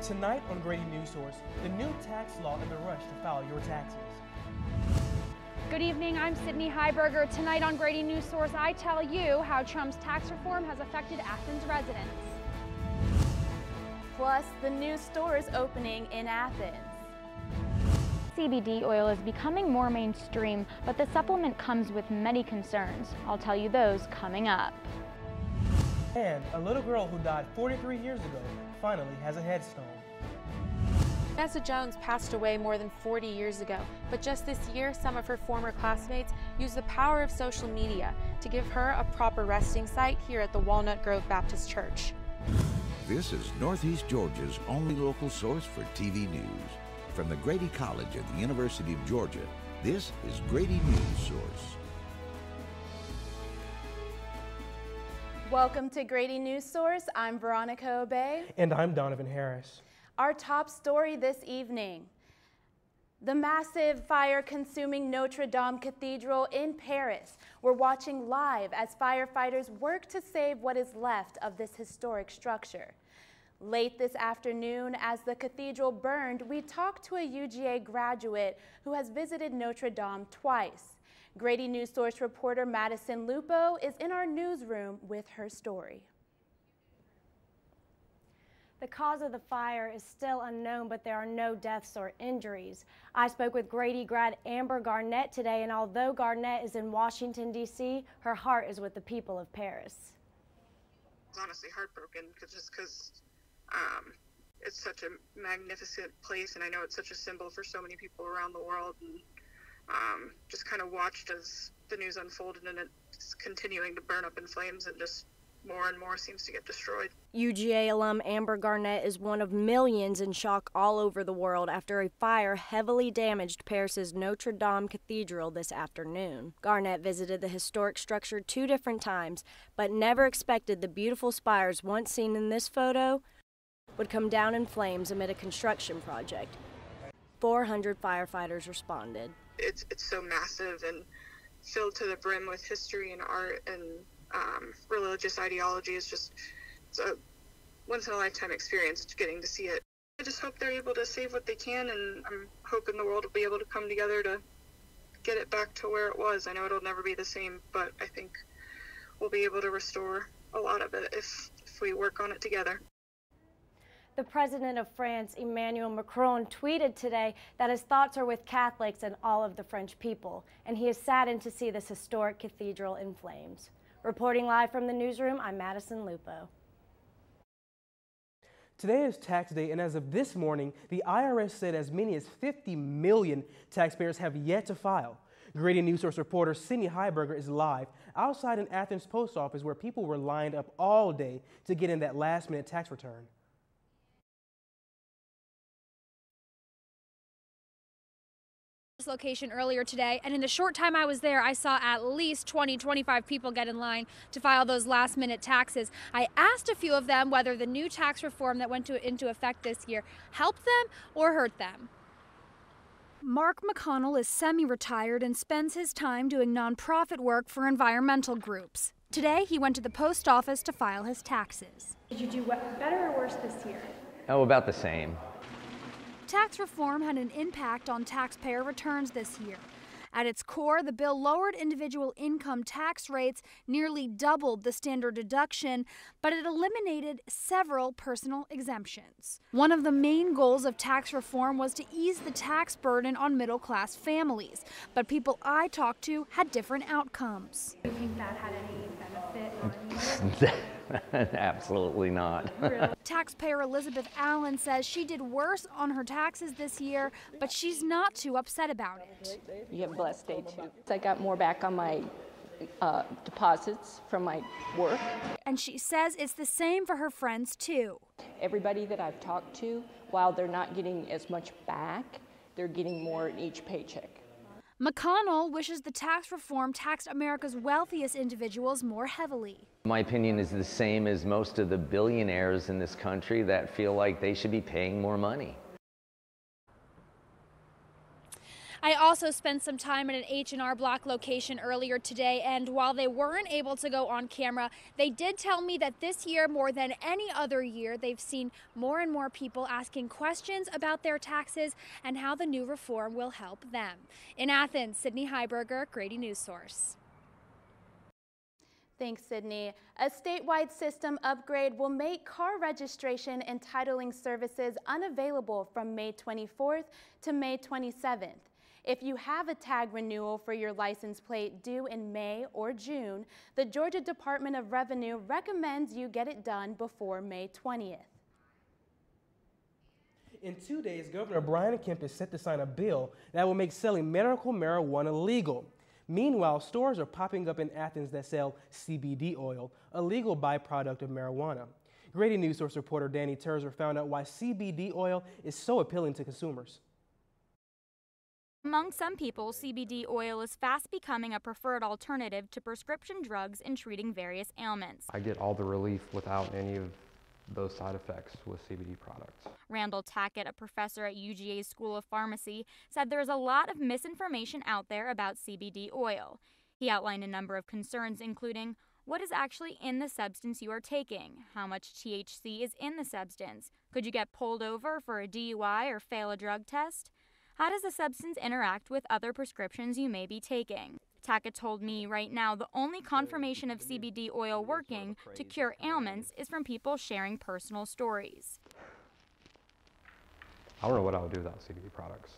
Tonight on Grady Newsource, the new tax law and the rush to file your taxes. Good evening, I'm Sydney Heiberger. Tonight on Grady Newsource, I tell you how Trump's tax reform has affected Athens residents. Plus, the new stores opening in Athens. CBD oil is becoming more mainstream, but the supplement comes with many concerns. I'll tell you those coming up. And a little girl who died 43 years ago finally has a headstone. Vanessa Jones passed away more than 40 years ago, but just this year, some of her former classmates used the power of social media to give her a proper resting site here at the Walnut Grove Baptist Church. This is Northeast Georgia's only local source for TV news. From the Grady College at the University of Georgia, this is Grady Newsource. Welcome to Grady Newsource. I'm Veronica Obey. And I'm Donovan Harris. Our top story this evening: the massive fire consuming Notre Dame Cathedral in Paris. We're watching live as firefighters work to save what is left of this historic structure. Late this afternoon, as the cathedral burned, we talked to a UGA graduate who has visited Notre Dame twice. Grady Newsource reporter Madison Lupo is in our newsroom with her story. The cause of the fire is still unknown, but there are no deaths or injuries. I spoke with Grady grad Amber Garnett today, and although Garnett is in Washington, D.C., her heart is with the people of Paris. I was honestly heartbroken because it's such a magnificent place, and I know it's such a symbol for so many people around the world, and just kind of watched as the news unfolded, and it's continuing to burn up in flames, and just more and more seems to get destroyed. UGA alum Amber Garnett is one of millions in shock all over the world after a fire heavily damaged Paris's Notre Dame Cathedral this afternoon. Garnett visited the historic structure 2 different times, but never expected the beautiful spires once seen in this photo would come down in flames amid a construction project. 400 firefighters responded. It's so massive and filled to the brim with history and art and religious ideology. It's a once-in-a-lifetime experience getting to see it. I just hope they're able to save what they can, and I'm hoping the world will be able to come together to get it back to where it was. I know it'll never be the same, but I think we'll be able to restore a lot of it if we work on it together. The president of France, Emmanuel Macron, tweeted today that his thoughts are with Catholics and all of the French people, and he is saddened to see this historic cathedral in flames. Reporting live from the newsroom, I'm Madison Lupo. Today is tax day, and as of this morning, the IRS said as many as 50 million taxpayers have yet to file. Grady Newsource reporter Sydney Heiberger is live outside an Athens post office where people were lined up all day to get in that last-minute tax return. Location earlier today, and in the short time I was there, I saw at least 20-25 people get in line to file those last-minute taxes. I asked a few of them whether the new tax reform that went into effect this year helped them or hurt them. Mark McConnell is semi-retired and spends his time doing nonprofit work for environmental groups. Today, he went to the post office to file his taxes. Did you do better or worse this year? Oh, about the same. Tax reform had an impact on taxpayer returns this year. At its core, the bill lowered individual income tax rates, nearly doubled the standard deduction, but it eliminated several personal exemptions. One of the main goals of tax reform was to ease the tax burden on middle-class families, but people I talked to had different outcomes. Do you think that had any benefit on you? Absolutely not. Taxpayer Elizabeth Allen says she did worse on her taxes this year, but she's not too upset about it. You have a blessed day too. I got more back on my deposits from my work. And she says it's the same for her friends too. Everybody that I've talked to, while they're not getting as much back, they're getting more in each paycheck. McConnell wishes the tax reform taxed America's wealthiest individuals more heavily. My opinion is the same as most of the billionaires in this country that feel like they should be paying more money. I also spent some time at an H&R Block location earlier today, and while they weren't able to go on camera, they did tell me that this year, more than any other year, they've seen more and more people asking questions about their taxes and how the new reform will help them. In Athens, Sydney Heiberger, Grady Newsource. Thanks, Sydney. A statewide system upgrade will make car registration and titling services unavailable from May 24th to May 27th. If you have a tag renewal for your license plate due in May or June, the Georgia Department of Revenue recommends you get it done before May 20th. In 2 days, Governor Brian Kemp is set to sign a bill that will make selling medical marijuana legal. Meanwhile, stores are popping up in Athens that sell CBD oil, a legal byproduct of marijuana. Grady Newsource reporter Danny Terzer found out why CBD oil is so appealing to consumers. Among some people, CBD oil is fast becoming a preferred alternative to prescription drugs in treating various ailments. I get all the relief without any of those side effects with CBD products. Randall Tackett, a professor at UGA's School of Pharmacy, said there is a lot of misinformation out there about CBD oil. He outlined a number of concerns, including what is actually in the substance you are taking, how much THC is in the substance, could you get pulled over for a DUI or fail a drug test? How does the substance interact with other prescriptions you may be taking? Tackett told me right now the only confirmation of CBD oil working to cure ailments is from people sharing personal stories. I don't know what I would do without CBD products.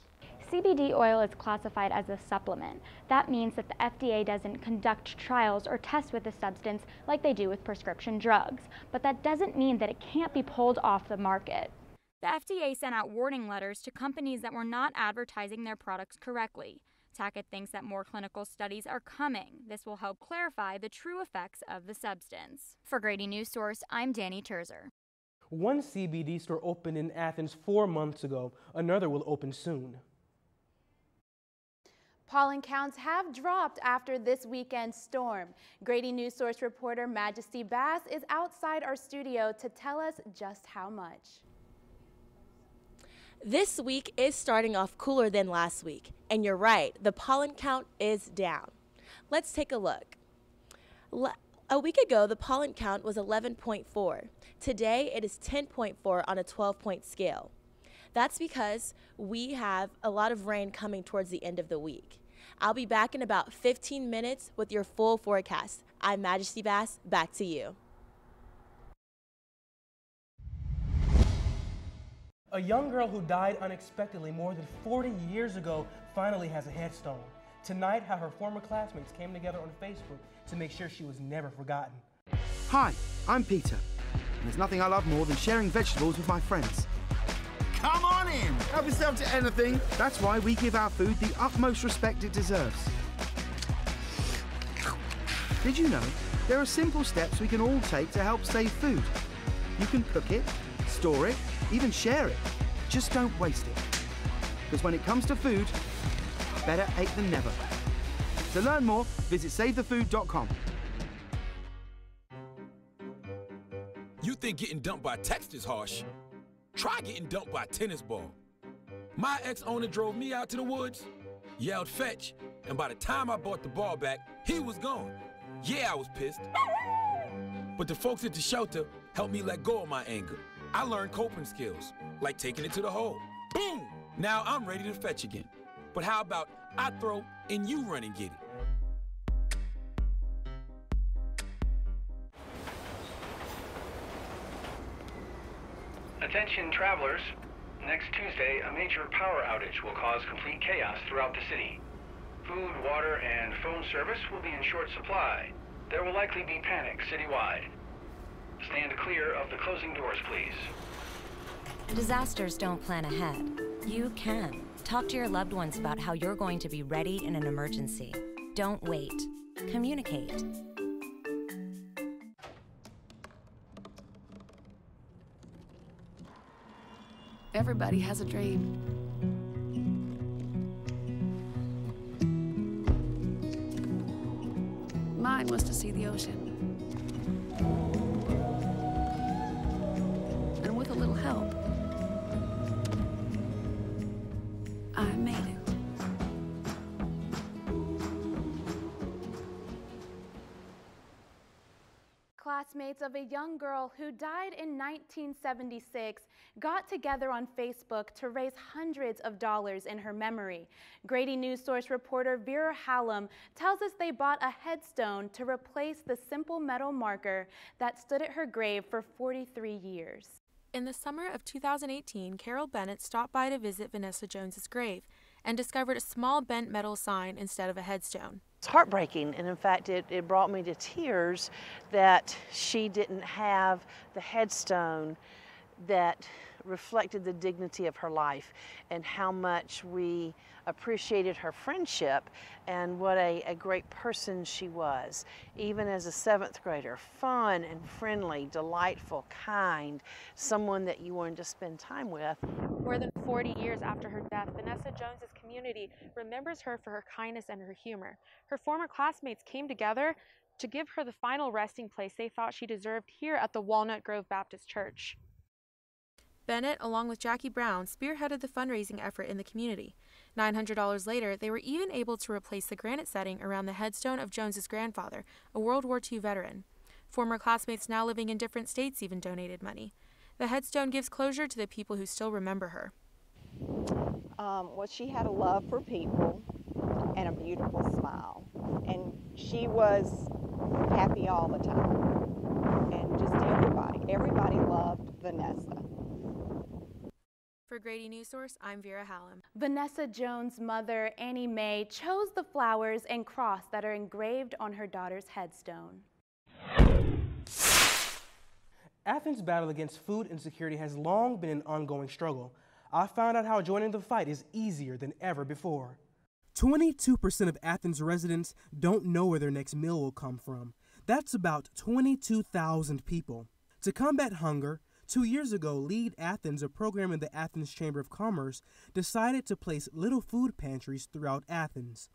CBD oil is classified as a supplement. That means that the FDA doesn't conduct trials or tests with the substance like they do with prescription drugs. But that doesn't mean that it can't be pulled off the market. The FDA sent out warning letters to companies that were not advertising their products correctly. Tackett thinks that more clinical studies are coming. This will help clarify the true effects of the substance. For Grady Newsource, I'm Danny Terzer. One CBD store opened in Athens 4 months ago. Another will open soon. Pollen counts have dropped after this weekend's storm. Grady Newsource reporter Majesty Bass is outside our studio to tell us just how much. This week is starting off cooler than last week, and you're right, the pollen count is down. Let's take a look. A week ago, the pollen count was 11.4. Today, it is 10.4 on a 12-point scale. That's because we have a lot of rain coming towards the end of the week. I'll be back in about 15 minutes with your full forecast. I'm Majesty Bass, back to you. A young girl who died unexpectedly more than 40 years ago finally has a headstone. Tonight, how her former classmates came together on Facebook to make sure she was never forgotten. Hi, I'm Peter, and there's nothing I love more than sharing vegetables with my friends. Come on in, help yourself to anything. That's why we give our food the utmost respect it deserves. Did you know there are simple steps we can all take to help save food? You can cook it, store it, even share it. Just don't waste it. Because when it comes to food, better ate than never. To learn more, visit SaveTheFood.com. You think getting dumped by text is harsh? Try getting dumped by a tennis ball. My ex-owner drove me out to the woods, yelled fetch, and by the time I brought the ball back, he was gone. Yeah, I was pissed. But the folks at the shelter helped me let go of my anger. I learned coping skills, like taking it to the hole. Boom! Now I'm ready to fetch again. But how about I throw and you run and get it? Attention travelers. Next Tuesday, a major power outage will cause complete chaos throughout the city. Food, water, and phone service will be in short supply. There will likely be panic citywide. Stand clear of the closing doors, please. Disasters don't plan ahead. You can. Talk to your loved ones about how you're going to be ready in an emergency. Don't wait. Communicate. Everybody has a dream. Mine was to see the ocean. And with a little help, I made it. classmates of a young girl who died in 1976 got together on Facebook to raise hundreds of dollars in her memory. Grady Newsource reporter Vera Hallam tells us they bought a headstone to replace the simple metal marker that stood at her grave for 43 years. In the summer of 2018, Carol Bennett stopped by to visit Vanessa Jones's grave and discovered a small bent metal sign instead of a headstone. It's heartbreaking, and in fact it brought me to tears that she didn't have the headstone that reflected the dignity of her life and how much we appreciated her friendship and what a great person she was. Even as a 7th grader, fun and friendly, delightful, kind, someone that you wanted to spend time with. More than 40 years after her death, Vanessa Jones's community remembers her for her kindness and her humor. Her former classmates came together to give her the final resting place they thought she deserved here at the Walnut Grove Baptist Church. Bennett, along with Jackie Brown, spearheaded the fundraising effort in the community. $900 later, they were even able to replace the granite setting around the headstone of Jones's grandfather, a World War II veteran. Former classmates now living in different states even donated money. The headstone gives closure to the people who still remember her. Well, she had a love for people and a beautiful smile. And she was happy all the time. And just everybody loved Vanessa. For Grady Newsource, I'm Vera Hallam. Vanessa Jones' mother, Annie Mae, chose the flowers and cross that are engraved on her daughter's headstone. Athens' battle against food insecurity has long been an ongoing struggle. I found out how joining the fight is easier than ever before. 22% of Athens residents don't know where their next meal will come from. That's about 22,000 people. To combat hunger, 2 years ago, Lead Athens, a program in the Athens Chamber of Commerce, decided to place little food pantries throughout Athens.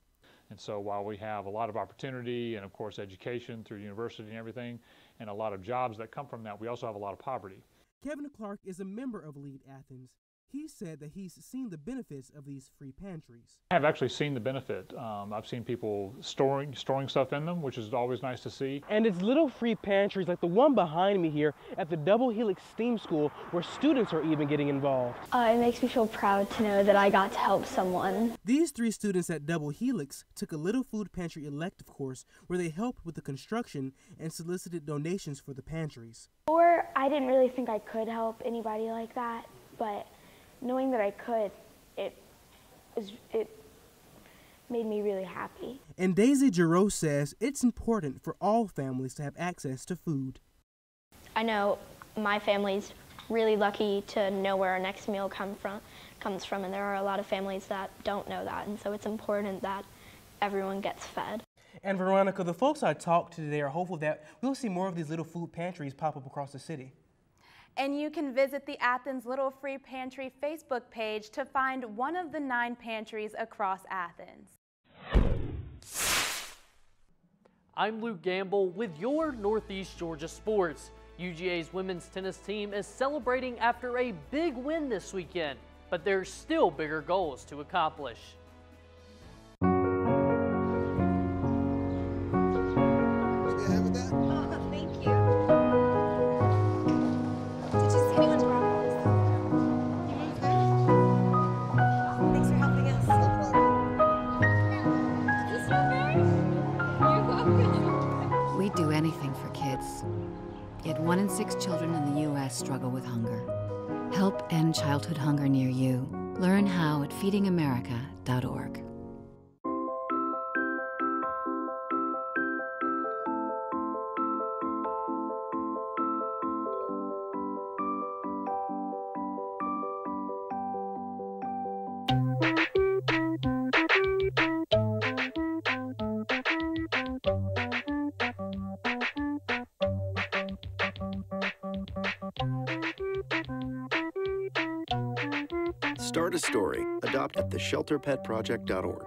And so while we have a lot of opportunity and of course education through university and everything, and a lot of jobs that come from that, we also have a lot of poverty. Kevin Clark is a member of Lead Athens. He said that he's seen the benefits of these free pantries. I have actually seen the benefit. I've seen people storing stuff in them, which is always nice to see. And it's little free pantries like the one behind me here at the Double Helix STEAM School, where students are even getting involved. It makes me feel proud to know that I got to help someone. These 3 students at Double Helix took a little food pantry elective course where they helped with the construction and solicited donations for the pantries. Or I didn't really think I could help anybody like that, but knowing that I could, it made me really happy. And Daisy Giroux says it's important for all families to have access to food. I know my family's really lucky to know where our next meal comes from, and there are a lot of families that don't know that, and so it's important that everyone gets fed. And Veronica, the folks I talked to today are hopeful that we'll see more of these little food pantries pop up across the city. And you can visit the Athens Little Free Pantry Facebook page to find one of the 9 pantries across Athens. I'm Luke Gamble with your Northeast Georgia Sports. UGA's women's tennis team is celebrating after a big win this weekend, but there's still bigger goals to accomplish. We'd do anything for kids. Yet 1 in 6 children in the U.S. struggle with hunger. Help end childhood hunger near you. Learn how at feedingamerica.org. Start a story. Adopt at theshelterpetproject.org.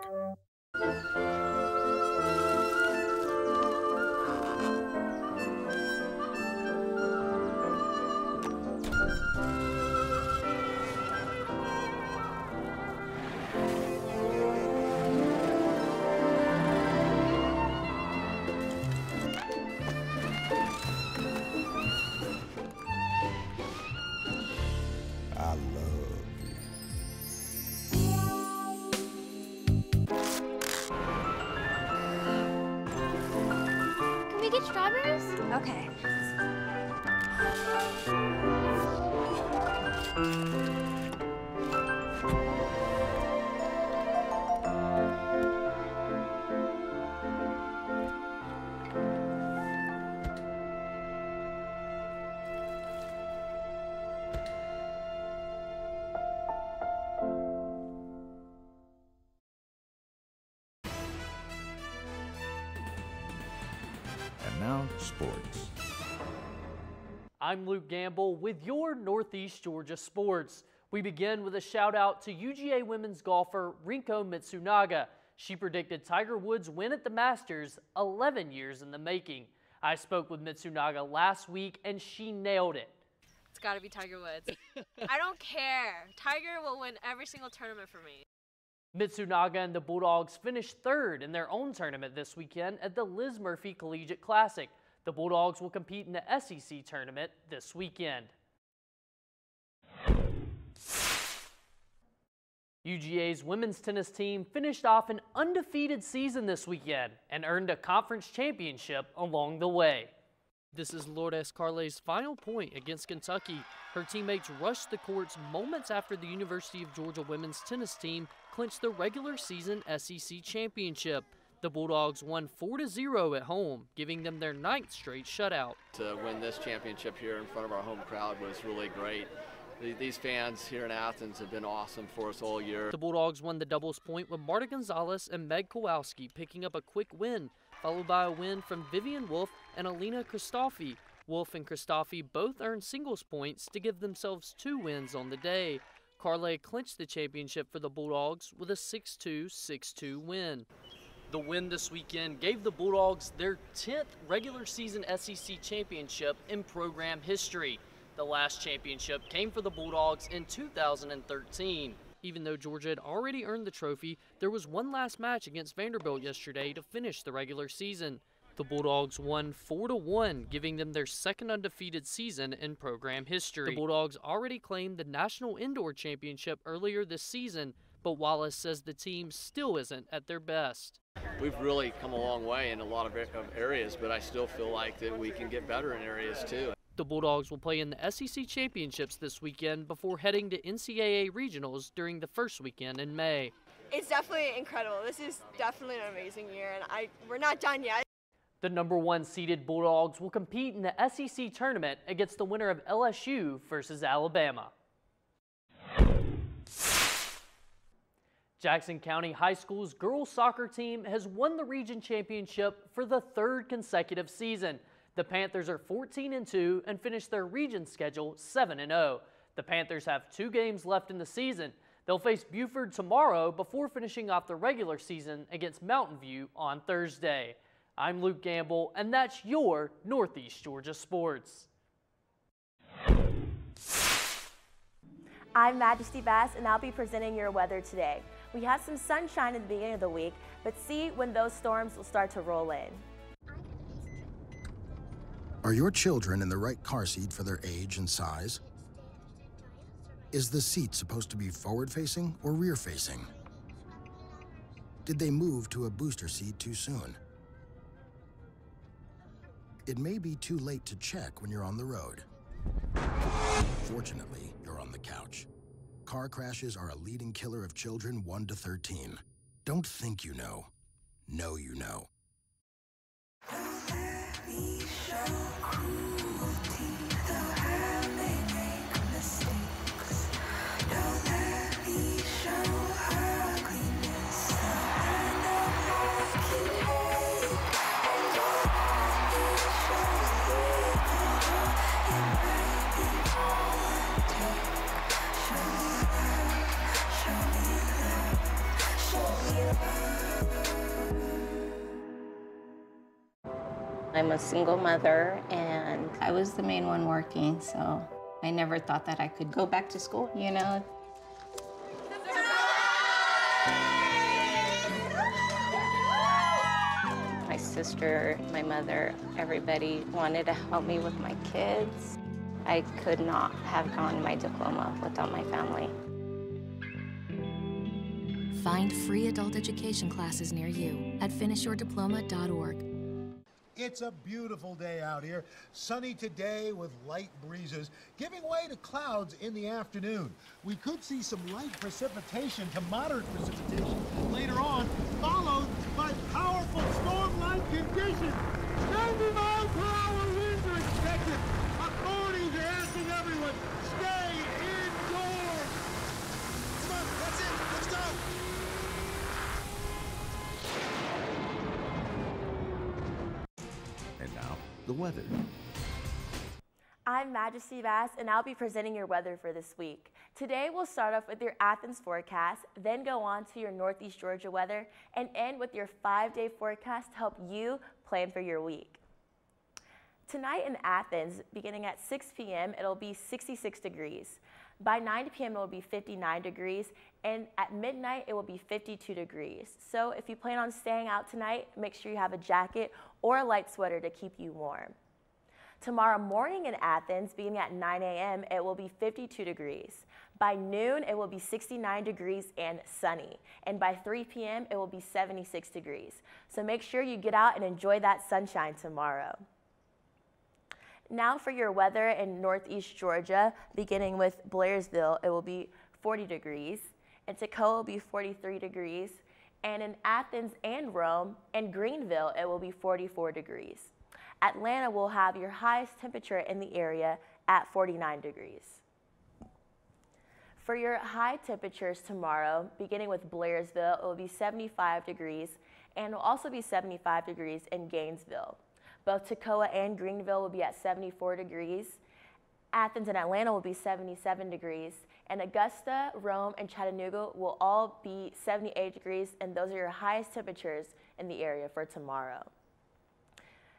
get strawberries? Okay. And now, sports. I'm Luke Gamble with your Northeast Georgia sports. We begin with a shout out to UGA women's golfer Rinko Mitsunaga. She predicted Tiger Woods' win at the Masters 11 years in the making. I spoke with Mitsunaga last week and she nailed it. It's got to be Tiger Woods. I don't care. Tiger will win every single tournament for me. Mitsunaga and the Bulldogs finished third in their own tournament this weekend at the Liz Murphy Collegiate Classic. The Bulldogs will compete in the SEC tournament this weekend. UGA's women's tennis team finished off an undefeated season this weekend and earned a conference championship along the way. This is Lourdes Carle's final point against Kentucky. Her teammates rushed the courts moments after the University of Georgia women's tennis team clinched the regular season SEC championship. The Bulldogs won 4-0 at home, giving them their 9th straight shutout. To win this championship here in front of our home crowd was really great. These fans here in Athens have been awesome for us all year. The Bulldogs won the doubles point with Marta Gonzalez and Meg Kowalski picking up a quick win, followed by a win from Vivian Wolf and Alina Kristofi. Wolf and Kristofi both earned singles points to give themselves 2 wins on the day. Carle clinched the championship for the Bulldogs with a 6-2, 6-2 win. The win this weekend gave the Bulldogs their 10th regular season SEC championship in program history. The last championship came for the Bulldogs in 2013. Even though Georgia had already earned the trophy, there was one last match against Vanderbilt yesterday to finish the regular season. The Bulldogs won 4-1, giving them their 2nd undefeated season in program history. The Bulldogs already claimed the National Indoor Championship earlier this season, but Wallace says the team still isn't at their best. We've really come a long way in a lot of areas, but I still feel like that we can get better in areas too. The Bulldogs will play in the SEC Championships this weekend before heading to NCAA Regionals during the first weekend in May. It's definitely incredible. This is definitely an amazing year, and we're not done yet. The number 1 seeded Bulldogs will compete in the SEC tournament against the winner of LSU versus Alabama. Jackson County High School's girls soccer team has won the region championship for the 3rd consecutive season. The Panthers are 14-2 and finished their region schedule 7-0. The Panthers have 2 games left in the season. They'll face Buford tomorrow before finishing off the regular season against Mountain View on Thursday. I'm Luke Gamble, and that's your Northeast Georgia Sports. I'm Majesty Bass, and I'll be presenting your weather today. We have some sunshine at the beginning of the week, but see when those storms will start to roll in. Are your children in the right car seat for their age and size? Is the seat supposed to be forward-facing or rear-facing? Did they move to a booster seat too soon? It may be too late to check when you're on the road. Fortunately, you're on the couch. Car crashes are a leading killer of children 1 to 13. Don't think you know. Know you know. I'm a single mother, and I was the main one working, so I never thought that I could go back to school, you know? My sister, my mother, everybody wanted to help me with my kids. I could not have gotten my diploma without my family. Find free adult education classes near you at finishyourdiploma.org. It's a beautiful day out here. Sunny today with light breezes, giving way to clouds in the afternoon. We could see some light precipitation to moderate precipitation later on, followed by powerful storm-like conditions. 90-mile-per-hour winds are expected. Authorities are asking everyone, stay indoors. Come on, that's it. Let's go. And now, the weather. I'm Majesty Bass, and I'll be presenting your weather for this week. Today, we'll start off with your Athens forecast, then go on to your Northeast Georgia weather, and end with your 5-day forecast to help you plan for your week. Tonight in Athens, beginning at 6 p.m., it'll be 66 degrees. By 9 p.m., it will be 59 degrees, and at midnight, it will be 52 degrees. So if you plan on staying out tonight, make sure you have a jacket or a light sweater to keep you warm. Tomorrow morning in Athens, beginning at 9 a.m., it will be 52 degrees. By noon, it will be 69 degrees and sunny. And by 3 p.m., it will be 76 degrees. So make sure you get out and enjoy that sunshine tomorrow. Now for your weather in Northeast Georgia, beginning with Blairsville, it will be 40 degrees. In Toccoa, it will be 43 degrees. And in Athens and Rome and Greenville, it will be 44 degrees. Atlanta will have your highest temperature in the area at 49 degrees. For your high temperatures tomorrow, beginning with Blairsville, it will be 75 degrees, and it will also be 75 degrees in Gainesville. Both Toccoa and Greenville will be at 74 degrees. Athens and Atlanta will be 77 degrees, and Augusta, Rome, and Chattanooga will all be 78 degrees, and those are your highest temperatures in the area for tomorrow.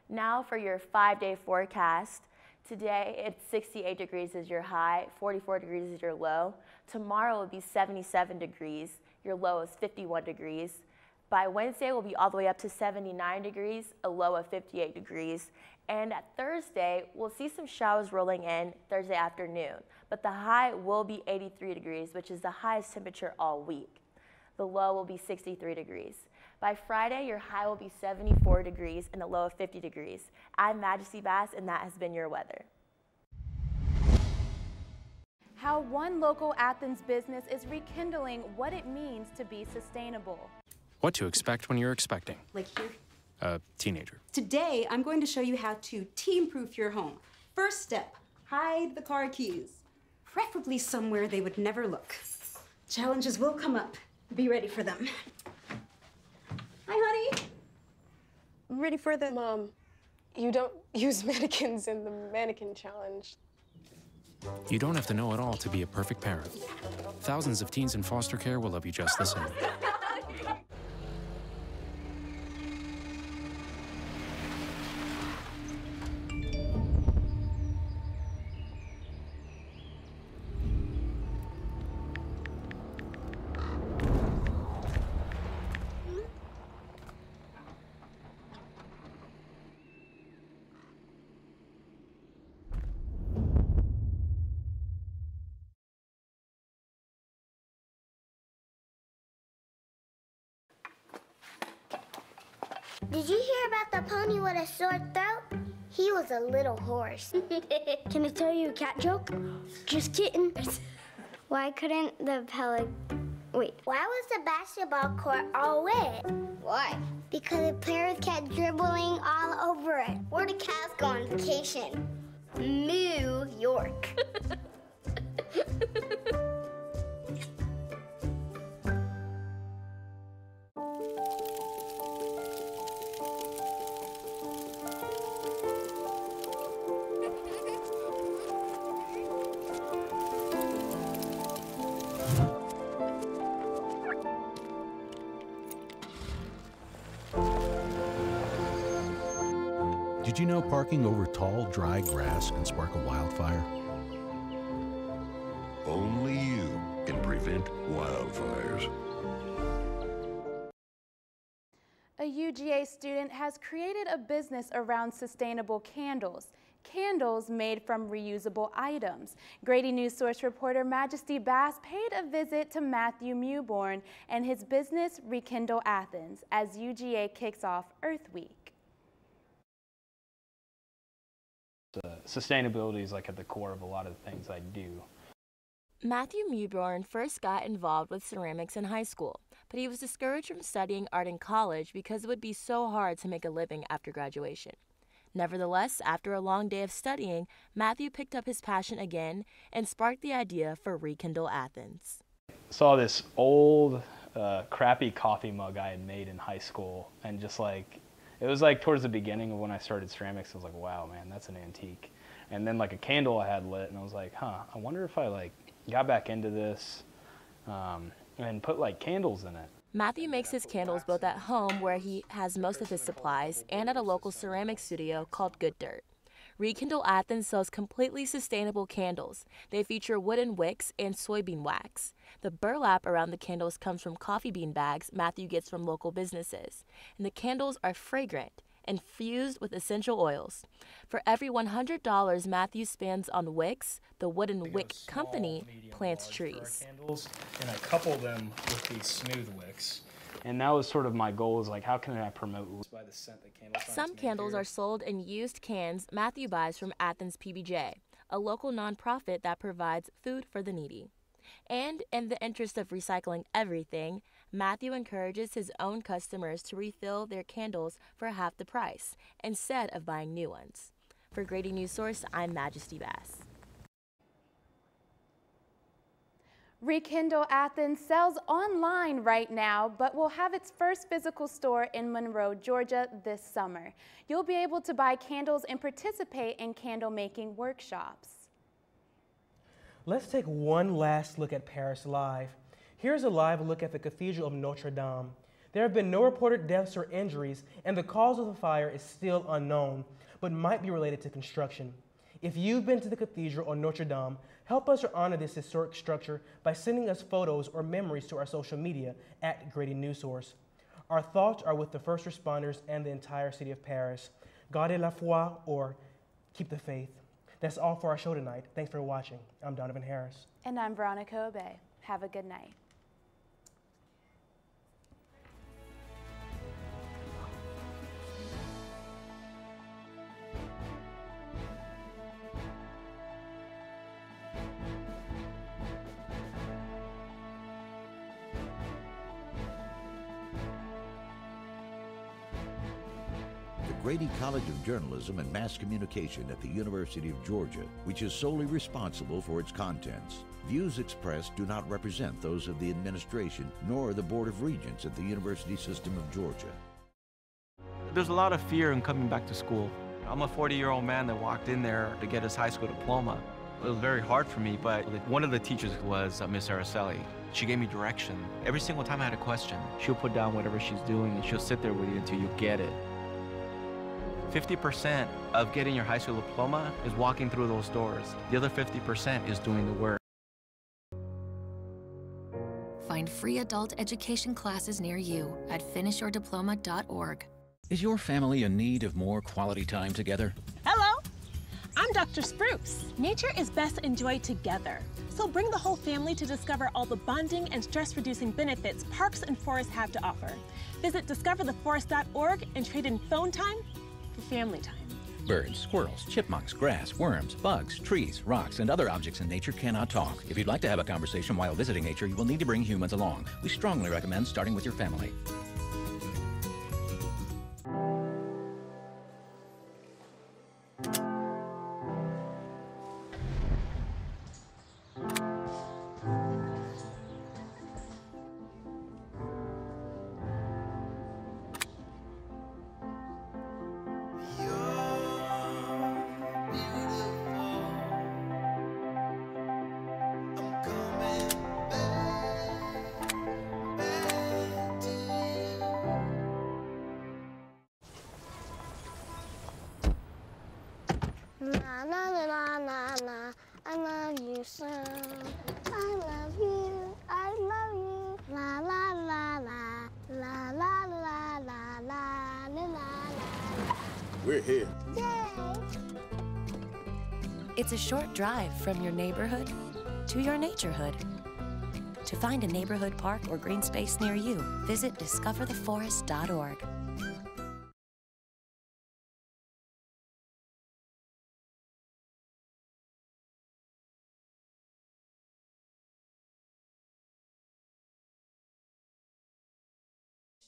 Now for your 5-day forecast. Today, it's 68 degrees is your high, 44 degrees is your low. Tomorrow will be 77 degrees. Your low is 51 degrees. By Wednesday, we'll be all the way up to 79 degrees, a low of 58 degrees. And at Thursday, we'll see some showers rolling in Thursday afternoon, but the high will be 83 degrees, which is the highest temperature all week. The low will be 63 degrees. By Friday, your high will be 74 degrees and a low of 50 degrees. I'm Majesty Bass, and that has been your weather. How one local Athens business is rekindling what it means to be sustainable. What to expect when you're expecting Like here. a teenager. Today, I'm going to show you how to teen-proof your home. First step, hide the car keys, preferably somewhere they would never look. Challenges will come up. Be ready for them. Hi, honey. Ready for the... Mom, you don't use mannequins in the mannequin challenge. You don't have to know it all to be a perfect parent. Thousands of teens in foster care will love you just the same. Did you hear about the pony with a sore throat? He was a little horse. Can I tell you a cat joke? Just kidding. Why couldn't the Wait. Why was the basketball court all wet? Why? Because the players kept dribbling all over it. Where do cats go on vacation? New York. Did you know parking over tall, dry grass can spark a wildfire? Only you can prevent wildfires. A UGA student has created a business around sustainable candles. Candles made from reusable items. Grady Newsource reporter Majesty Bass paid a visit to Matthew Mewborn and his business Rekindle Athens as UGA kicks off Earth Week. sustainability is like at the core of a lot of the things I do. Matthew Mewborn first got involved with ceramics in high school, but he was discouraged from studying art in college because it would be so hard to make a living after graduation. Nevertheless, after a long day of studying, Matthew picked up his passion again and sparked the idea for Rekindle Athens. Saw this old, crappy coffee mug I had made in high school, and just like, it was like towards the beginning of when I started ceramics. I was like, wow, man, that's an antique. And then like a candle I had lit, and I was like, I wonder if I like got back into this and put like candles in it. Matthew makes his candles both at home, where he has most of his supplies, and at a local ceramic studio called Good Dirt. Rekindle Athens sells completely sustainable candles. They feature wooden wicks and soybean wax. The burlap around the candles comes from coffee bean bags Matthew gets from local businesses. And the candles are fragrant and fused with essential oils. For every $100 Matthew spends on wicks, the Wooden Wick Company plants trees. Candles, and I couple them with these smooth wicks. And that was sort of my goal, is like, how can I promote by the scent that candles? Some candles are sold in used cans Matthew buys from Athens PBJ, a local nonprofit that provides food for the needy. And in the interest of recycling everything, Matthew encourages his own customers to refill their candles for half the price instead of buying new ones. For Grady Newsource, I'm Majesty Bass. Rekindle Athens sells online right now, but will have its first physical store in Monroe, Georgia this summer. You'll be able to buy candles and participate in candle making workshops. Let's take one last look at Paris live. Here's a live look at the Cathedral of Notre Dame. There have been no reported deaths or injuries, and the cause of the fire is still unknown, but might be related to construction. If you've been to the Cathedral or Notre Dame, help us honor this historic structure by sending us photos or memories to our social media at Grady Newsource. Our thoughts are with the first responders and the entire city of Paris. Gardez la foi, or keep the faith. That's all for our show tonight. Thanks for watching. I'm Donovan Harris. And I'm Veronica Obey. Have a good night. Grady College of Journalism and Mass Communication at the University of Georgia, which is solely responsible for its contents. Views expressed do not represent those of the administration nor the Board of Regents at the University System of Georgia. There's a lot of fear in coming back to school. I'm a 40-year-old man that walked in there to get his high school diploma. It was very hard for me, but one of the teachers was Miss Araceli. She gave me direction. Every single time I had a question, she'll put down whatever she's doing and she'll sit there with you until you get it. 50% of getting your high school diploma is walking through those doors. The other 50% is doing the work. Find free adult education classes near you at finishyourdiploma.org. Is your family in need of more quality time together? Hello, I'm Dr. Spruce. Nature is best enjoyed together. So bring the whole family to discover all the bonding and stress-reducing benefits parks and forests have to offer. Visit discovertheforest.org and trade in phone time for family time. Birds, squirrels, chipmunks, grass, worms, bugs, trees, rocks, and other objects in nature cannot talk. If you'd like to have a conversation while visiting nature, you will need to bring humans along. We strongly recommend starting with your family. La la la la la, I love you so. I love you, I love you. La la la la, la la la la la la la. We're here. Yay! It's a short drive from your neighborhood to your naturehood. To find a neighborhood park or green space near you, visit discovertheforest.org.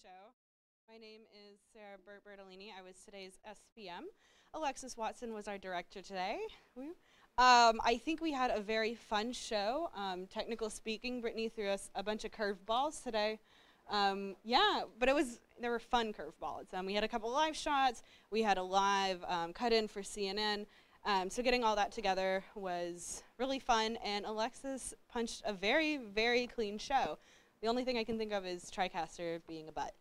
show. My name is Sarah Bertolini. I was today's SPM. Alexis Watson was our director today. Woo. I think we had a very fun show. Technical speaking, Brittany threw us a bunch of curveballs today. Yeah, but there were fun curveballs. We had a couple live shots. We had a live cut-in for CNN. So getting all that together was really fun, and Alexis punched a very, very clean show. The only thing I can think of is TriCaster being a butt,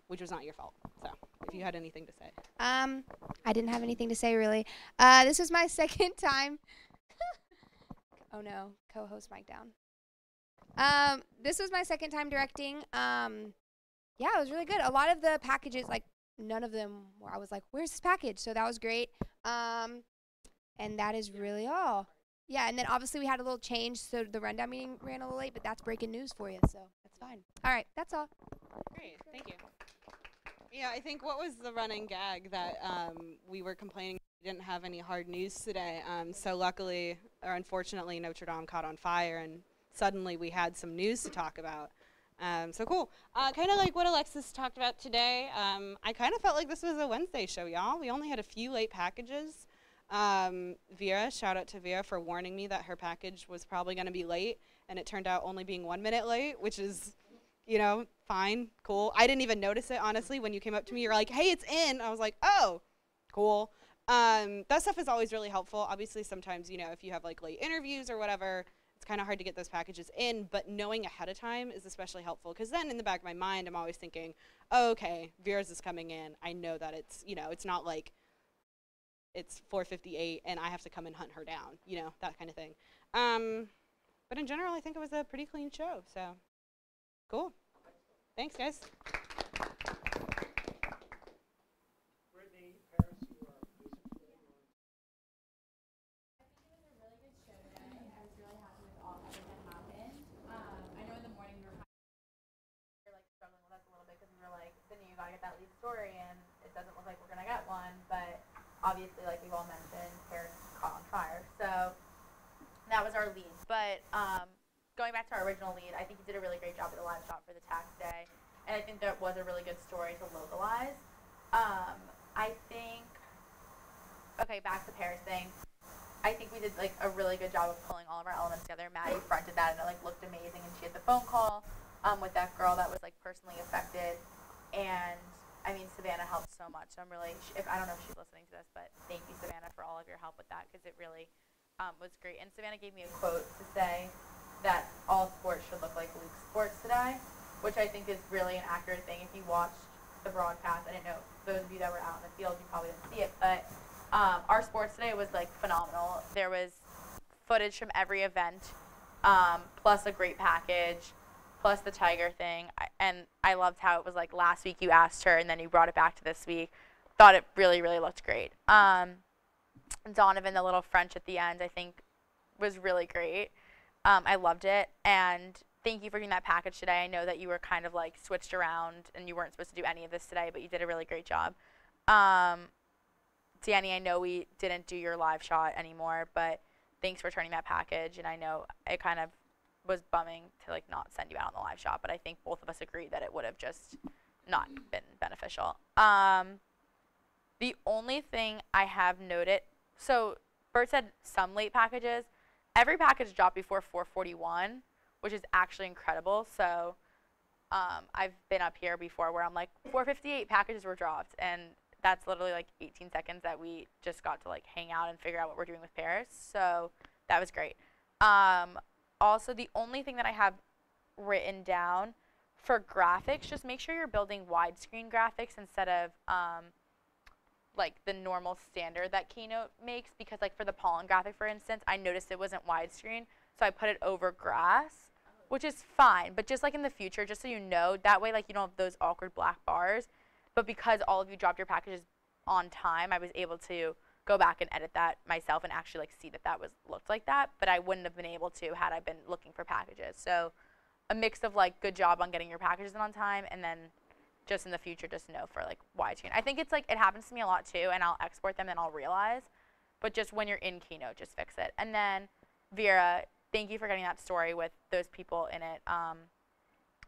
which was not your fault. So if you had anything to say. I didn't have anything to say, really. This was my second time. Oh, no. Co-host mic down. This was my second time directing. Yeah, it was really good. A lot of the packages, like, none of them, I was like, where's this package? So that was great. And that is really all. Yeah, and then obviously we had a little change, so the rundown meeting ran a little late, but that's breaking news for you, so that's fine. All right, that's all. Great, thank you. Yeah, I think what was the running gag that we were complaining we didn't have any hard news today. So luckily, or unfortunately, Notre Dame caught on fire, and suddenly we had some news to talk about. So cool. Kind of like what Alexis talked about today, I kind of felt like this was a Wednesday show, y'all. We only had a few late packages. Vera, shout out to Vera for warning me that her package was probably going to be late, and it turned out only being 1 minute late, which is, you know, fine, cool. I didn't even notice it, honestly. When you came up to me, you're like, hey, it's in. I was like, oh, cool. That stuff is always really helpful. Obviously, sometimes, you know, if you have like late interviews or whatever, it's kind of hard to get those packages in, but knowing ahead of time is especially helpful, because then in the back of my mind, I'm always thinking, oh, okay, Vera's is coming in. I know that it's, you know, it's not like it's 4:58 and I have to come and hunt her down, you know, that kind of thing. But in general, I think it was a pretty clean show, so cool. Thanks, guys. Brittany, Paris, you are producing today. I was really happy with all that happened. I know in the morning we were like struggling with us a little bit because we were like, Sydney, you gotta get that lead story, and it doesn't look like we're gonna get one, but obviously, like we've all mentioned, Paris caught on fire. So that was our lead. But going back to our original lead, I think he did a really great job with the live shot for the tax day. And I think that was a really good story to localize. I think, okay, back to Paris thing. I think we did like a really good job of pulling all of our elements together. Maddie fronted that, and it like looked amazing. And she had the phone call with that girl that was like personally affected. And I mean, Savannah helped so much. So I'm really, I don't know if she's listening to this, but thank you, Savannah, for all of your help with that, because it really was great. And Savannah gave me a quote to say that all sports should look like Luke's sports today, which I think is really an accurate thing. If you watched the broadcast, I didn't know, those of you that were out in the field, you probably didn't see it, but our sports today was like phenomenal. There was footage from every event, plus a great package, plus the Tiger thing, and I loved how it was like last week you asked her and then you brought it back to this week. Thought it really, really looked great. Donovan, the little French at the end, I think was really great. I loved it, and thank you for doing that package today. I know that you were kind of like switched around and you weren't supposed to do any of this today, but you did a really great job. Danny, I know we didn't do your live shot anymore, but thanks for turning that package, and I know it kind of was bumming to like not send you out on the live shot, but I think both of us agreed that it would have just not been beneficial. The only thing I have noted, so Bert said some late packages. Every package dropped before 4:41, which is actually incredible. So I've been up here before where I'm like 4:58 packages were dropped, and that's literally like 18 seconds that we just got to like hang out and figure out what we're doing with Paris. So that was great. Also, the only thing that I have written down for graphics, just make sure you're building widescreen graphics instead of like the normal standard that Keynote makes, because like for the pollen graphic, for instance, I noticed it wasn't widescreen, so I put it over grass, which is fine, but just like in the future, just so you know, that way like you don't have those awkward black bars. But because all of you dropped your packages on time, I was able to go back and edit that myself and actually like see that that was looked like that, but I wouldn't have been able to had I been looking for packages. So a mix of like good job on getting your packages in on time, and then just in the future just know for like widescreen. I think it's like it happens to me a lot too, and I'll export them and I'll realize, but just when you're in Keynote, just fix it. And then Vera, thank you for getting that story with those people in it.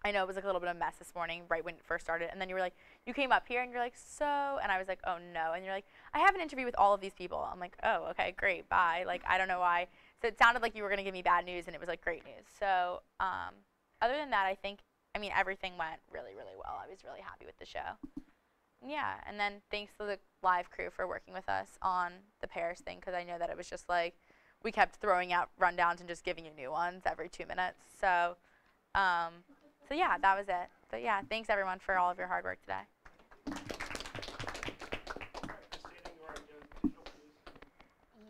I know it was like a little bit of a mess this morning, right when it first started, and then you were like, you came up here and you're like, so, and I was like, oh no, and you're like, I have an interview with all of these people. I'm like, oh, okay, great, bye. Like, I don't know why. So it sounded like you were gonna give me bad news, and it was like great news. So, other than that, I mean, everything went really, really well. I was really happy with the show. Yeah, and then thanks to the live crew for working with us on the Paris thing, because I know that it was just like, we kept throwing out rundowns and just giving you new ones every 2 minutes. So, so yeah, that was it. But yeah, thanks everyone for all of your hard work today.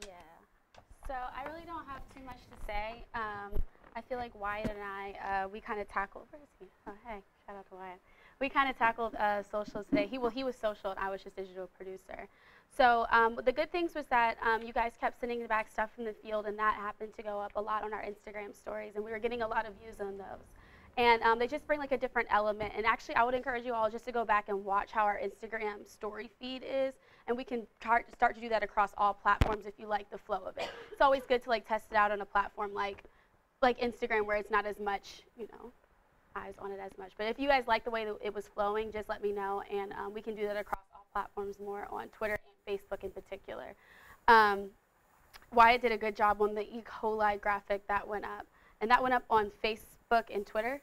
Yeah. So I really don't have too much to say. I feel like Wyatt and I, we kind of tackled. Where is he? Oh, hey, shout out to Wyatt. We kind of tackled socials today. He was social, and I was just digital producer. So the good things was that you guys kept sending back stuff from the field, and that happened to go up a lot on our Instagram stories, and we were getting a lot of views on those. And they just bring like a different element. And actually, I would encourage you all just to go back and watch how our Instagram story feed is, and we can start to do that across all platforms if you like the flow of it. It's always good to like test it out on a platform like Instagram, where it's not as much, you know, eyes on it as much. But if you guys like the way that it was flowing, just let me know, and we can do that across all platforms more on Twitter and Facebook in particular. Wyatt did a good job on the E. coli graphic that went up, and that went up on Facebook and Twitter,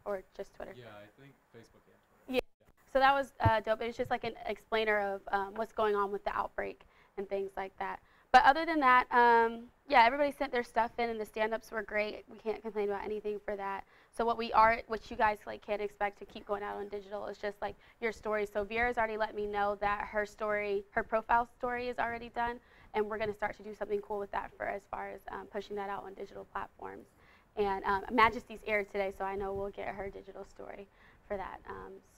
or just Twitter? Yeah, I think Facebook and Twitter. Yeah. So that was dope. It's just like an explainer of what's going on with the outbreak and things like that. But other than that, yeah, everybody sent their stuff in, and the stand-ups were great. We can't complain about anything for that. So what you guys like can't expect to keep going out on digital is just like your story. So Vera's already let me know that her profile story is already done, and we're going to start to do something cool with that as far as pushing that out on digital platforms. And Majesty's aired today, so I know we'll get her digital story for that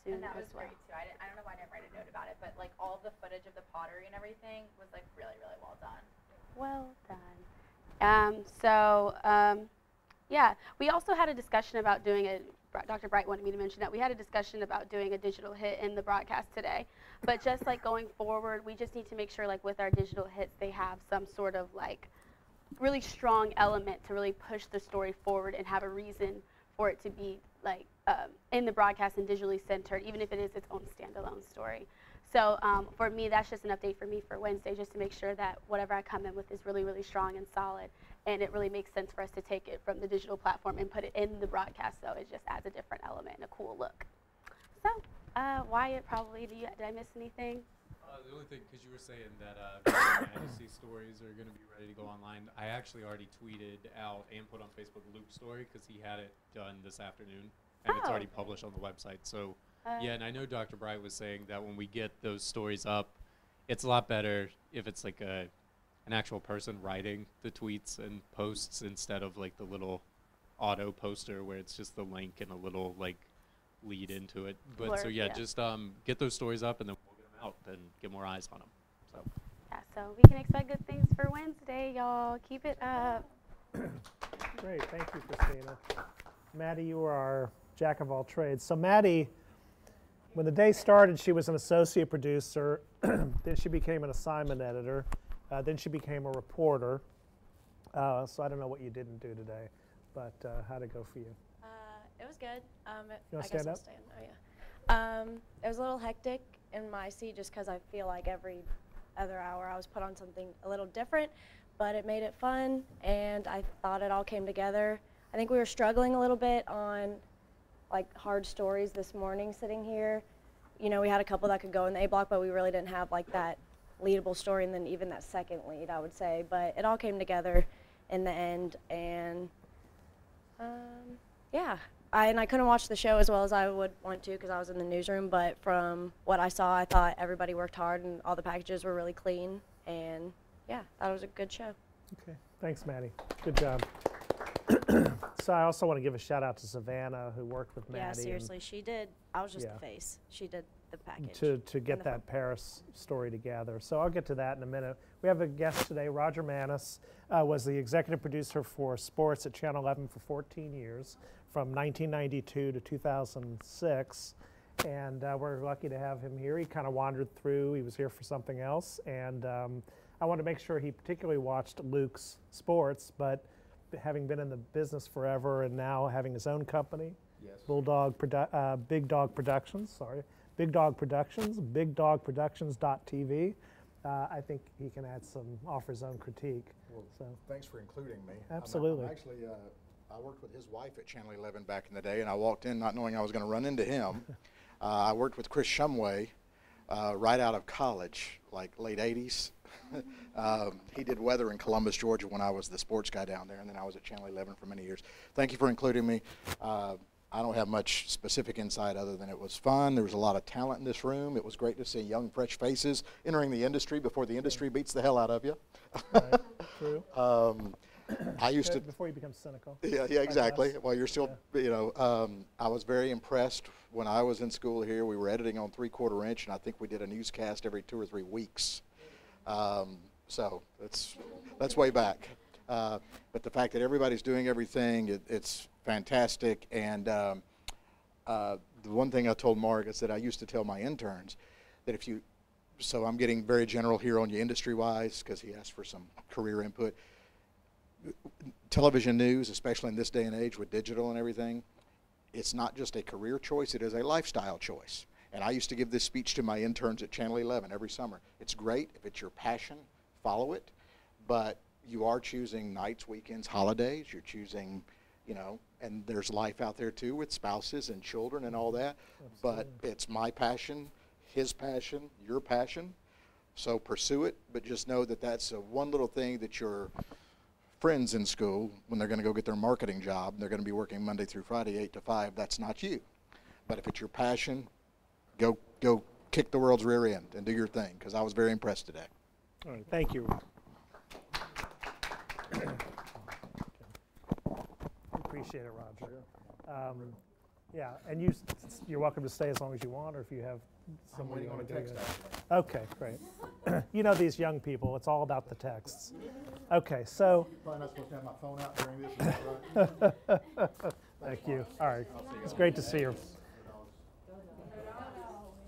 soon. And that was as well. great too. I don't know why I didn't write a note about it, but like all of the footage of the pottery and everything was like really, really well done. Well done. Yeah, we also had a discussion about doing Dr. Bright wanted me to mention that we had a discussion about doing a digital hit in the broadcast today. But just like going forward, we just need to make sure like with our digital hits, they have some sort of like really strong element to really push the story forward and have a reason for it to be like in the broadcast and digitally centered, even if it is its own standalone story. So for me, that's just an update for me for Wednesday, just to make sure that whatever I come in with is really, really strong and solid, and it really makes sense for us to take it from the digital platform and put it in the broadcast, so it just adds a different element and a cool look. So Wyatt, probably, did I miss anything? The only thing, because you were saying that Majesty stories are going to be ready to go online, I actually already tweeted out and put on Facebook Luke's story, because he had it done this afternoon, and it's already published on the website. So yeah, and I know Dr. Bright was saying that when we get those stories up, it's a lot better if it's like an actual person writing the tweets and posts instead of like the little auto poster where it's just the link and a little like lead into it. But so yeah, just get those stories up, and then we'll get them out and get more eyes on them. So yeah, so we can expect good things for Wednesday, y'all. Keep it up. Great, thank you, Christina. Maddie, you are our jack of all trades. So Maddie, when the day started, she was an associate producer. Then she became an assignment editor. Then she became a reporter. So I don't know what you didn't do today, but how'd it go for you? It was good. You want to stand up? Oh, yeah. It was a little hectic in my seat just because I feel like every other hour I was put on something a little different, but it made it fun, and I thought it all came together. I think we were struggling a little bit on like hard stories this morning sitting here. You know, we had a couple that could go in the A block, but we really didn't have like that leadable story, and then even that second lead, I would say. But it all came together in the end, and yeah. I couldn't watch the show as well as I would want to because I was in the newsroom, but from what I saw, I thought everybody worked hard and all the packages were really clean, and yeah, that was a good show. Okay, thanks, Maddie. Good job. So I also want to give a shout out to Savannah, who worked with Maddie. Yeah, seriously, she did. I was just the face. She did the package. To get that Paris story together. So I'll get to that in a minute. We have a guest today. Roger Manis was the executive producer for sports at Channel 11 for 14 years, from 1992 to 2006. And we're lucky to have him here. He kind of wandered through. He was here for something else. And I want to make sure he particularly watched Luke's sports, but having been in the business forever and now having his own company, Yes. Big Dog Productions, sorry, Big Dog Productions, bigdogproductions.tv. I think he can offer his own critique. Well, so. Thanks for including me. Absolutely. I'm actually, I worked with his wife at Channel 11 back in the day, and I walked in not knowing I was going to run into him. I worked with Chris Shumway right out of college, like late 80s. He did weather in Columbus, Georgia when I was the sports guy down there, and then I was at Channel 11 for many years. Thank you for including me. I don't have much specific insight other than it was fun. There was a lot of talent in this room. It was great to see young, fresh faces entering the industry before the industry beats the hell out of you. Right. True. I used to before you become cynical. Yeah, exactly. While you're still, I was very impressed when I was in school here. We were editing on 3/4 inch, and I think we did a newscast every 2 or 3 weeks. So that's way back. But the fact that everybody's doing everything, it's fantastic. And the one thing I told Mark is that I used to tell my interns that so I'm getting very general here on you industry-wise because he asked for some career input. Television news, especially in this day and age with digital and everything, it's not just a career choice, it is a lifestyle choice. And I used to give this speech to my interns at Channel 11 every summer. It's great. If it's your passion, follow it. But you are choosing nights, weekends, holidays. You're choosing, and there's life out there too with spouses and children and all that. Absolutely. But it's my passion, his passion, your passion. So pursue it, but just know that that's one little thing that your friends in school, when they're going to go get their marketing job, they're going to be working Monday through Friday, 8 to 5, that's not you. But if it's your passion, go kick the world's rear end and do your thing, because I was very impressed today. All right, thank you. Appreciate it, Roger. Yeah, and you're welcome to stay as long as you want, or if you have somebody you want to text. Okay, great. You know these young people, it's all about the texts. Okay, so. Probably not supposed to have my phone out during this, is that right? Thank you. All right, it's great to see you.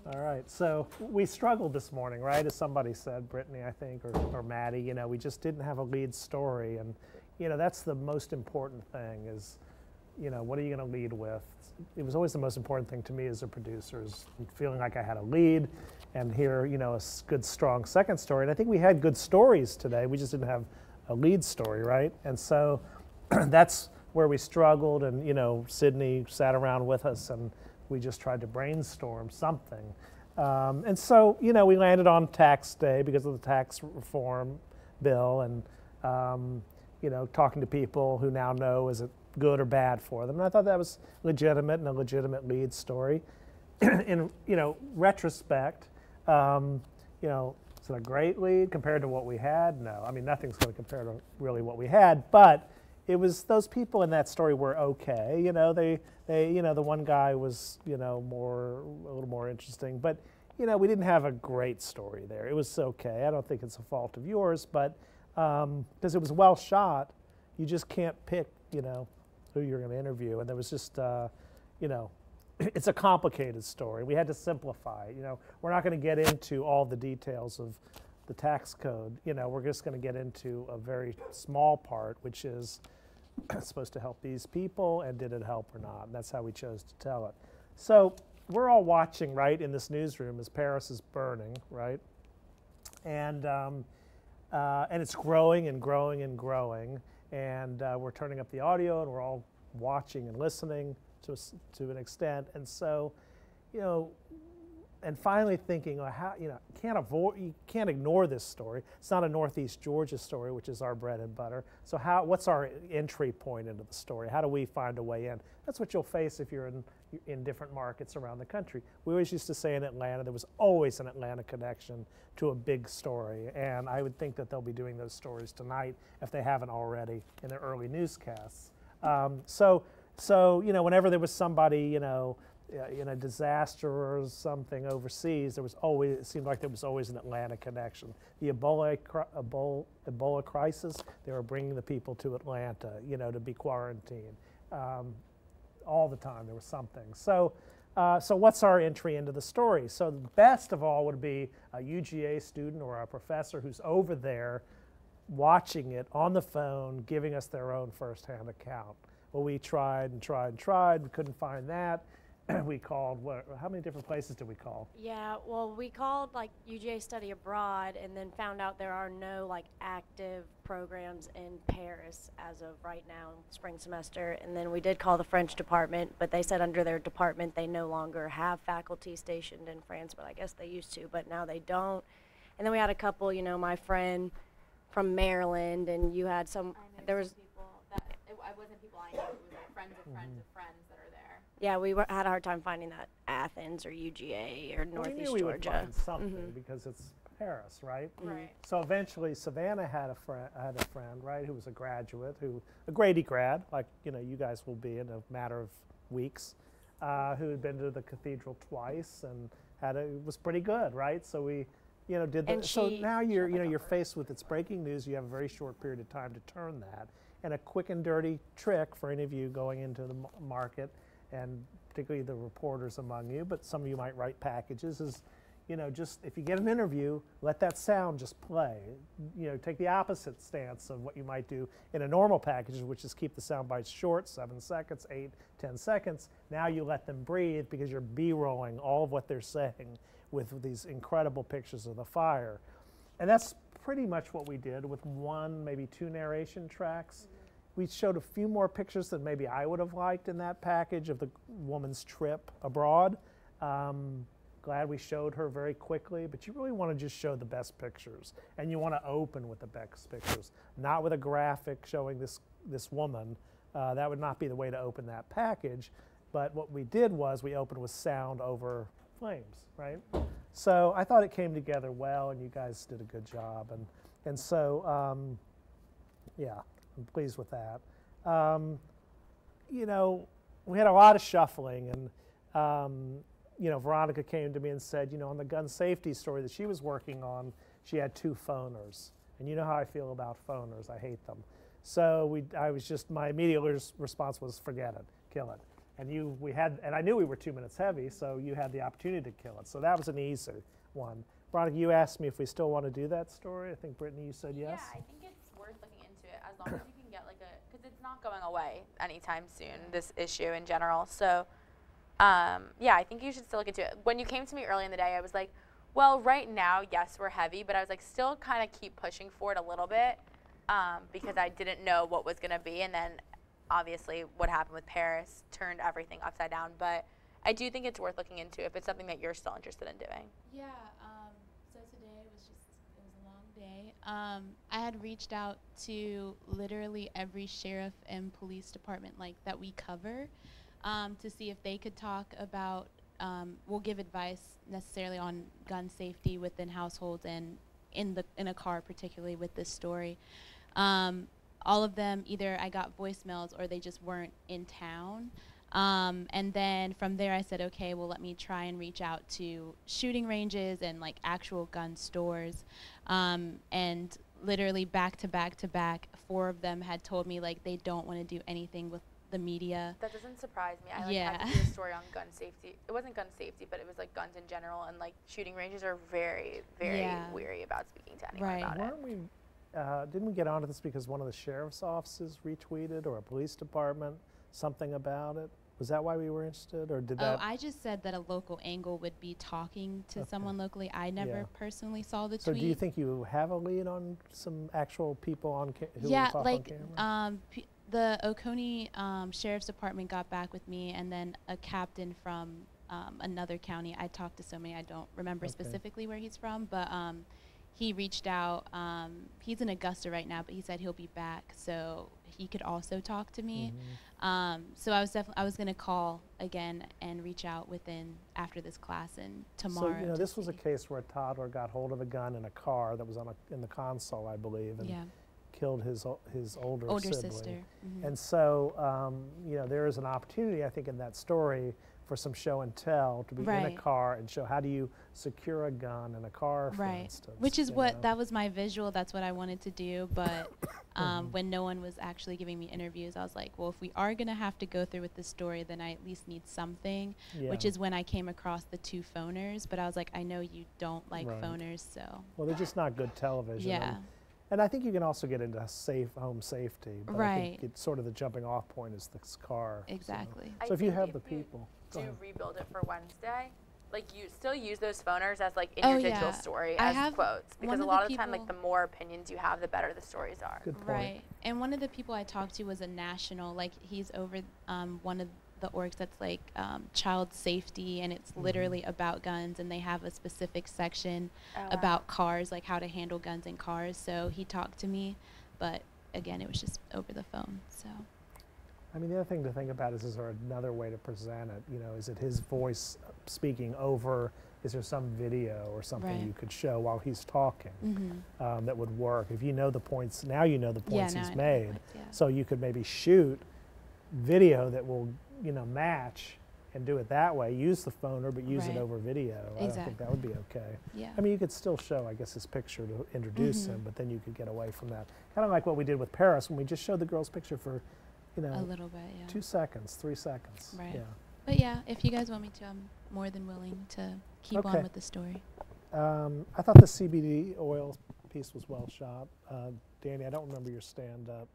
All right, so we struggled this morning, right? As somebody said, Brittany, I think, or Maddie, we just didn't have a lead story. And, that's the most important thing is, what are you going to lead with? It was always the most important thing to me as a producer is feeling like I had a lead and hear, a good, strong second story. And I think we had good stories today. We just didn't have a lead story, right? And so that's where we struggled. And, Sydney sat around with us and we just tried to brainstorm something. And so, we landed on tax day because of the tax reform bill and, talking to people who now know is it good or bad for them. And I thought that was legitimate and a legitimate lead story. In, retrospect, is it a great lead compared to what we had? No, I mean, nothing's going to compare to really what we had, but it was those people in that story were okay. They the one guy was, a little more interesting, but, we didn't have a great story there. It was okay. I don't think it's a fault of yours, but because it was well shot, you just can't pick, who you're going to interview. And there was just, it's a complicated story. We had to simplify it. We're not going to get into all the details of the tax code. We're just going to get into a very small part, which is supposed to help these people, and did it help or not? And that's how we chose to tell it. So we're all watching, right, in this newsroom as Paris is burning, right? And it's growing and growing and growing. And we're turning up the audio, and we're all watching and listening to an extent. And so, and finally thinking, how you can't ignore this story. It's not a Northeast Georgia story, which is our bread and butter. So what's our entry point into the story? How do we find a way in? That's what you'll face if you're in different markets around the country. We always used to say in Atlanta, there was always an Atlanta connection to a big story. And I would think that they'll be doing those stories tonight if they haven't already in their early newscasts. So whenever there was somebody, in a disaster or something overseas, it seemed like there was always an Atlanta connection. The Ebola crisis, they were bringing the people to Atlanta, to be quarantined. All the time there was something. So what's our entry into the story? So the best of all would be a UGA student or a professor who's over there watching it on the phone, giving us their own firsthand account. Well, we tried and tried and tried. We couldn't find that. We called, how many different places did we call? Yeah, well, we called like UGA Study Abroad and then found out there are no like active programs in Paris as of right now, spring semester. And then we did call the French department, but they said under their department they no longer have faculty stationed in France, but I guess they used to, but now they don't. And then we had a couple, you know, my friend from Maryland, and you had some, there was people that, it wasn't people I knew, it was like friends of friends of friends that are there. yeah, had a hard time finding that Athens or UGA or Northeast we knew we Georgia. would find something because it's Paris, right? Right. So eventually, Savannah had a friend, right, who was a graduate, a Grady grad, like you guys will be in a matter of weeks, who had been to the cathedral twice and was pretty good, right? So we, did that. So now you're faced with it's breaking news. You have a very short period of time to turn that, and a quick and dirty trick for any of you going into the market, and particularly the reporters among you, but some of you might write packages, is, just if you get an interview, let that sound just play. Take the opposite stance of what you might do in a normal package, which is keep the sound bites short, 7 seconds, 8, 10 seconds. Now you let them breathe because you're B-rolling all of what they're saying with these incredible pictures of the fire. And that's pretty much what we did with 1, maybe 2 narration tracks. We showed a few more pictures than maybe I would have liked in that package of the woman's trip abroad. Glad we showed her very quickly, but you really want to just show the best pictures, and you want to open with the best pictures, not with a graphic showing this woman. That would not be the way to open that package. But what we did was we opened with sound over flames, right? So I thought it came together well, and you guys did a good job, and so yeah. I'm pleased with that. We had a lot of shuffling, and Veronica came to me and said, on the gun safety story that she was working on, she had 2 phoners, and you know how I feel about phoners. I hate them. So my immediate response was, forget it, kill it. And I knew we were 2 minutes heavy, so you had the opportunity to kill it. So that was an easy one. Veronica, you asked me if we still want to do that story. I think Brittany, you said yes. Yeah, I think it's worth looking into it as long as you can get because it's not going away anytime soon, this issue in general. So, yeah, I think you should still look into it. When you came to me early in the day, I was like, well, right now, yes, we're heavy, but I was like, still kind of keep pushing for it a little bit because I didn't know what was going to be. And then, obviously, what happened with Paris turned everything upside down. But I do think it's worth looking into if it's something that you're still interested in doing. Yeah. So today it was a long day. I had reached out to literally every sheriff and police department that we cover to see if they could talk about, we'll give advice necessarily on gun safety within households and in a car, particularly with this story. All of them, either I got voicemails or they just weren't in town. And then from there I said, okay, well, let me try and reach out to shooting ranges and actual gun stores. And literally back to back to back, 4 of them had told me they don't want to do anything with the media. That doesn't surprise me. I had to do a story on gun safety. It wasn't gun safety, but it was guns in general, and shooting ranges are very, very weary about speaking to anyone about it. Didn't we get onto this because one of the sheriff's offices retweeted, or a police department, something about it? Was that why we were interested, or did that? Oh, I just said that a local angle would be talking to someone locally. I never personally saw the tweet. So do you think you have a lead on some actual people who will talk on camera? The Oconee Sheriff's Department got back with me, and then a captain from another county. I talked to so many, I don't remember specifically where he's from, but he reached out. He's in Augusta right now, but he said he'll be back, so he could also talk to me. So I was going to call again and reach out after this class and tomorrow. So this was a case where a toddler got hold of a gun in a car that was in the console, I believe, and killed his older sibling. Sister. And so there is an opportunity, I think, in that story for some show and tell, to be in a car and show how do you secure a gun in a car, for instance. Which is that was my visual, that's what I wanted to do, but when no one was actually giving me interviews, I was like, well, if we are going to have to go through with this story, then I at least need something, which is when I came across the 2 phoners, but I was like, I know you don't like phoners, so. Well, they're just not good television. Yeah. And I think you can also get into home safety. But I Right. think it's sort of the jumping off point is this car. Exactly. So if you have the people. Go Do ahead. rebuild it for Wednesday. Like you still use those phoners as like in Oh, your digital yeah. story I as have quotes because one a of lot the of the time like the people- more opinions you have, the better the stories are. Good point. Right. And one of the people I talked to was a national, like he's over one of the orgs that's like child safety, and it's literally about guns, and they have a specific section Oh, wow. about cars, like how to handle guns in cars. So he talked to me, but again, it was just over the phone. So. I mean, the other thing to think about is there another way to present it? You know, is it his voice speaking over? Is there some video or something Right. you could show while he's talking Mhm. that would work? If you know the points, now you know the Yeah, points now he's I know the made. points, yeah. So you could maybe shoot video that will, you know, match and do it that way. Use the phoner, but use it Right. over video. I think that Exactly. would be okay. Yeah. I mean, you could still show, I guess, his picture to introduce Mhm. him, but then you could get away from that. Kind of like what we did with Paris when we just showed the girl's picture for, you know, A little bit, yeah. 2 seconds, 3 seconds. Right. Yeah. But yeah, if you guys want me to, I'm more than willing to keep Okay. on with the story. I thought the CBD oil piece was well shot. Danny, I don't remember your stand-up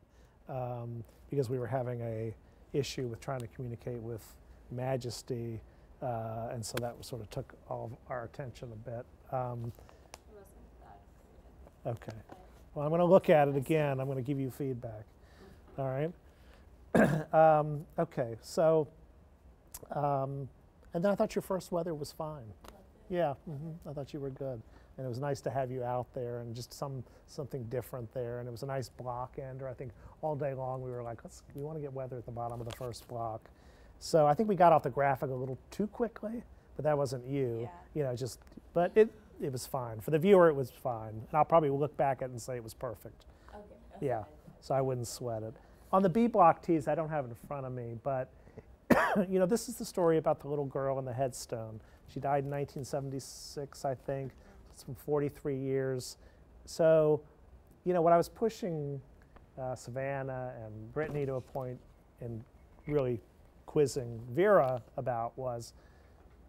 because we were having a issue with trying to communicate with Majesty, and so that sort of took all of our attention a bit. Okay. Well, I'm going to look at it again. I'm going to give you feedback. All right. Okay. So, and then I thought your first weather was fine. Yeah. I thought you were good, and it was nice to have you out there and just something different there. And it was a nice block ender. I think all day long we were like, we want to get weather at the bottom of the first block. So I think we got off the graphic a little too quickly, but that wasn't you. Yeah. You know, just but it was fine for the viewer. It was fine, and I'll probably look back at it and say it was perfect. Okay. Yeah. So I wouldn't sweat it. On the B block tees, I don't have it in front of me, but you know, this is the story about the little girl in the headstone. She died in 1976, I think. It's been 43 years. So, you know, what I was pushing Savannah and Brittany to a point and really quizzing Vera about was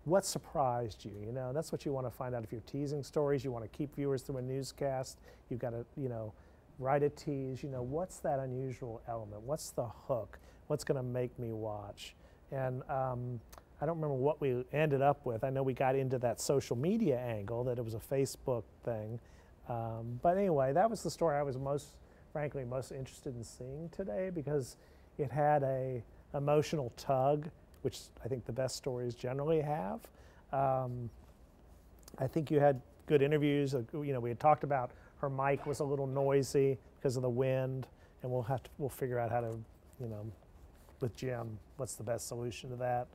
what surprised you? You know, that's what you want to find out if you're teasing stories. You want to keep viewers through a newscast. You've got to, you know, write a tease. You know, what's that unusual element? What's the hook? What's going to make me watch? And I don't remember what we ended up with. I know we got into that social media angle, that it was a Facebook thing. But anyway, that was the story I was frankly most interested in seeing today because it had a emotional tug, which I think the best stories generally have. I think you had good interviews. You know, we had talked about her mic was a little noisy because of the wind, and we'll figure out how to, you know, with Jim, what's the best solution to that?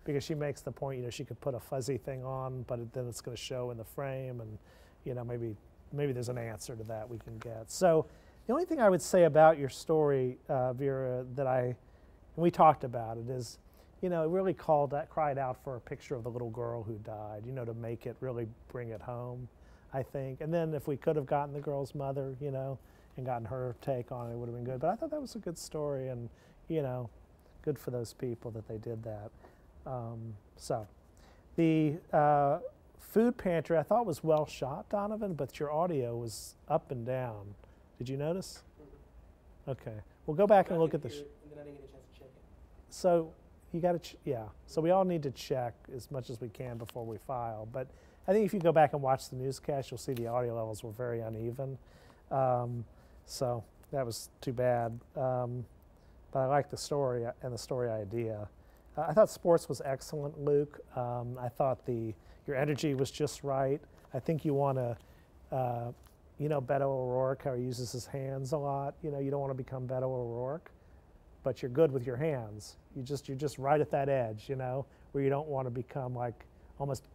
Because she makes the point, you know, she could put a fuzzy thing on, but then it's going to show in the frame, and you know, maybe there's an answer to that we can get. So the only thing I would say about your story, Vera, and we talked about it, is, you know, it really cried out for a picture of the little girl who died, you know, to make it really bring it home, I think. And then if we could have gotten the girl's mother, you know, and gotten her take on it, it would have been good. But I thought that was a good story, and, you know, good for those people that they did that. So the food pantry I thought was well shot, Donovan, but your audio was up and down. Did you notice? Okay. We'll go back and look at the. And then I didn't get a chance to check it. So you got to, yeah. So we all need to check as much as we can before we file. But I think if you go back and watch the newscast, you'll see the audio levels were very uneven. So that was too bad. But I like the story and the story idea. I thought sports was excellent, Luke. I thought your energy was just right. I think you want to, you know, Beto O'Rourke, how he uses his hands a lot. You know, you don't want to become Beto O'Rourke, but you're good with your hands. You're just right at that edge, you know, where you don't want to become like almost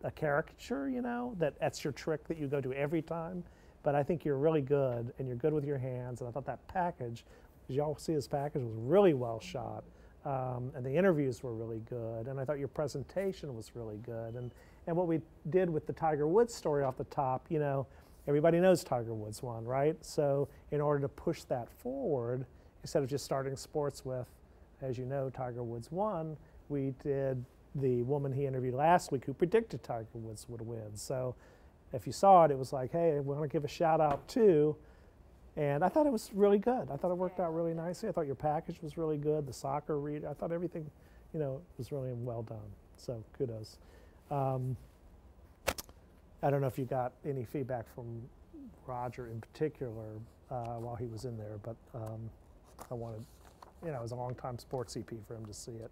a caricature, you know, that's your trick that you go to every time. But I think you're really good, and you're good with your hands. And I thought that package, as y'all see, this package was really well shot. And the interviews were really good, and I thought your presentation was really good. And what we did with the Tiger Woods story off the top, you know, everybody knows Tiger Woods won, right? So in order to push that forward, instead of just starting sports with, as you know, Tiger Woods won, we did the woman he interviewed last week who predicted Tiger Woods would win. So if you saw it, it was like, hey, we want to give a shout out to And I thought it was really good. I thought it worked out really nicely. I thought your package was really good. The soccer reader, I thought everything, you know, was really well done. So kudos. I don't know if you got any feedback from Roger in particular while he was in there, but I wanted, you know, it was a long-time sports CP for him to see it.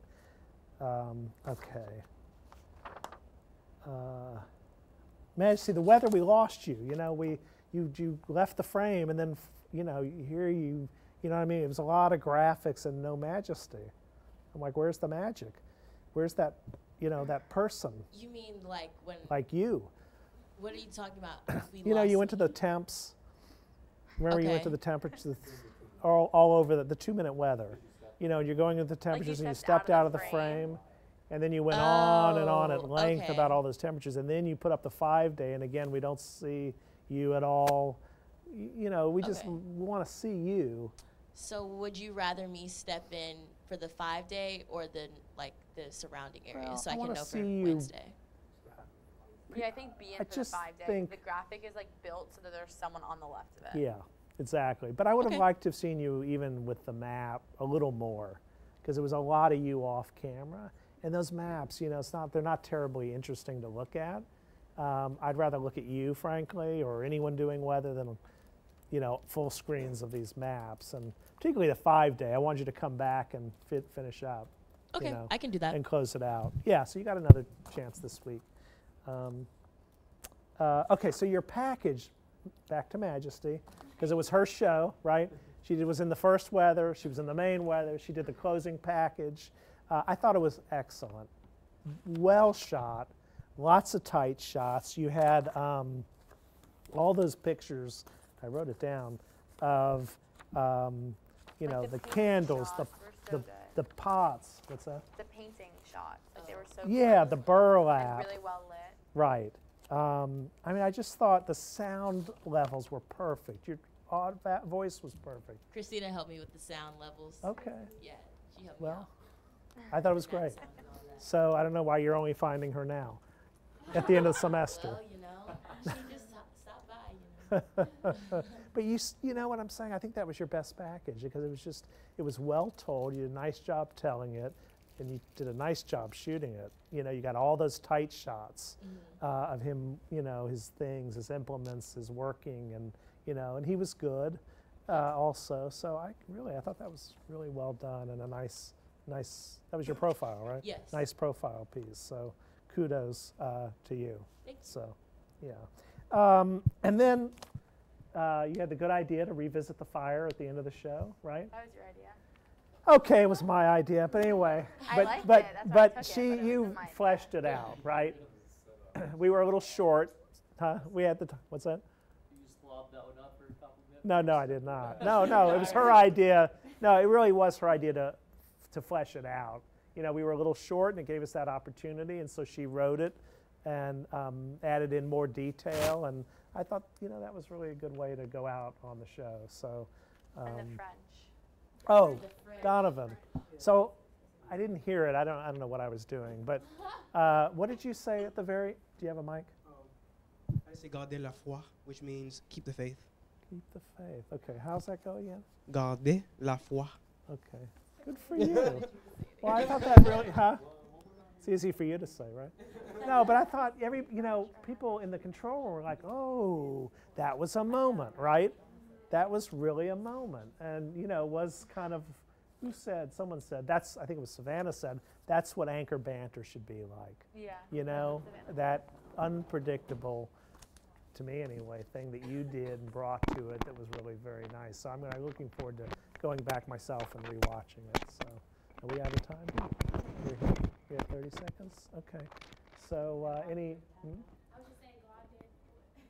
Okay. Majesty, the weather, we lost you. You know, you left the frame, and then, you know, you know what I mean? It was a lot of graphics and no majesty. I'm like, where's the magic? Where's that, you know, that person? You mean like when? Like you. What are you talking about? You know, you went to the temps. Remember, you went Okay. to the temperatures all over the 2-minute weather. You know, you're going into the temperatures, and you stepped out of the frame, and then you went on and on at length okay. about all those temperatures, and then you put up the 5-day, and again, we don't see you at all. You know, we just want to see you. So would you rather me step in for the 5-day or the surrounding areas Well, so I I can wanna know for see you- Wednesday? Yeah, I think be in I for the just 5-day. think- The graphic is like built so that there's someone on the left of it. Yeah, exactly. But I would have Okay. liked to have seen you even with the map a little more, because there was a lot of you off camera. And those maps, you know, they're not terribly interesting to look at. I'd rather look at you, frankly, or anyone doing weather than, you know, full screens of these maps. And particularly the 5-day, I wanted you to come back and finish up. Okay, you know, I can do that. And close it out. Yeah, so you got another chance this week. Okay, so your package, back to Majesty, because it was her show, right? She was in the first weather, she was in the main weather, she did the closing package. I thought it was excellent. Well shot, lots of tight shots. You had all those pictures, I wrote it down, of you know, the candles, the pots. What's that? The painting shots, like they were so Yeah, good the burlap. and really well lit. Right. I mean, I just thought the sound levels were perfect. Your voice was perfect. Christina helped me with the sound levels. Okay. Yeah, she helped me Well, out. I thought it was great. So I don't know why you're only finding her now, at the end of the semester. Well, you know, she just stopped by, you know. But you know what I'm saying? I think that was your best package, because it was well told. You did a nice job telling it, and you did a nice job shooting it. You know, you got all those tight shots of him, you know, his things, his implements, his working, and, you know, and he was good also. So I thought that was really well done, and a nice, that was your profile, right? Yes. Nice profile piece. So kudos to you. Thank you. So, yeah. And then you had the good idea to revisit the fire at the end of the show, right? That was your idea. Okay, it was my idea, but anyway. I liked it, that's why I took it, but it you wasn't my fleshed it out, right? We were a little short, huh? We had what's that? You just lobbed that one up for a couple minutes? No, I did not. No, it was her idea. No, it really was her idea to flesh it out. You know, we were a little short, and it gave us that opportunity, and so she wrote it and added in more detail, and I thought, you know, that was really a good way to go out on the show. So. And the French. Oh, Donovan. So I didn't hear it. I don't know what I was doing. But what did you say at the very? Do you have a mic? I say garder la foi, which means keep the faith. Keep the faith. Okay. How's that go again? Garder la foi. Okay. Good for you. Well, I thought that really, huh? It's easy for you to say, right? No, but I thought people in the control room were like, oh, that was a moment, right? That was really a moment, and was kind of, someone said, I think it was Savannah said, that's what anchor banter should be like. Yeah. That unpredictable, to me anyway, thing that you did and brought to it that was really very nice. So I'm looking forward to going back myself and rewatching it. So are we out of time? We have 30 seconds? Okay. So any? I was just saying garder means the same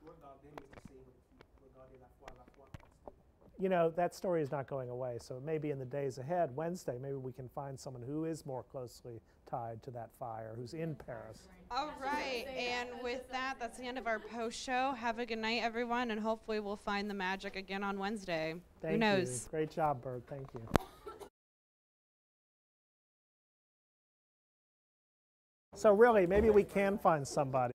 with garder la foi. That story is not going away, so maybe in the days ahead, Wednesday, maybe we can find someone who is more closely tied to that fire, who's in Paris. All right, and with that, that's the end of our post show. Have a good night, everyone, and hopefully we'll find the magic again on Wednesday. Thank Who knows? you. Great job, Bird. Thank you. So really, maybe we can find somebody.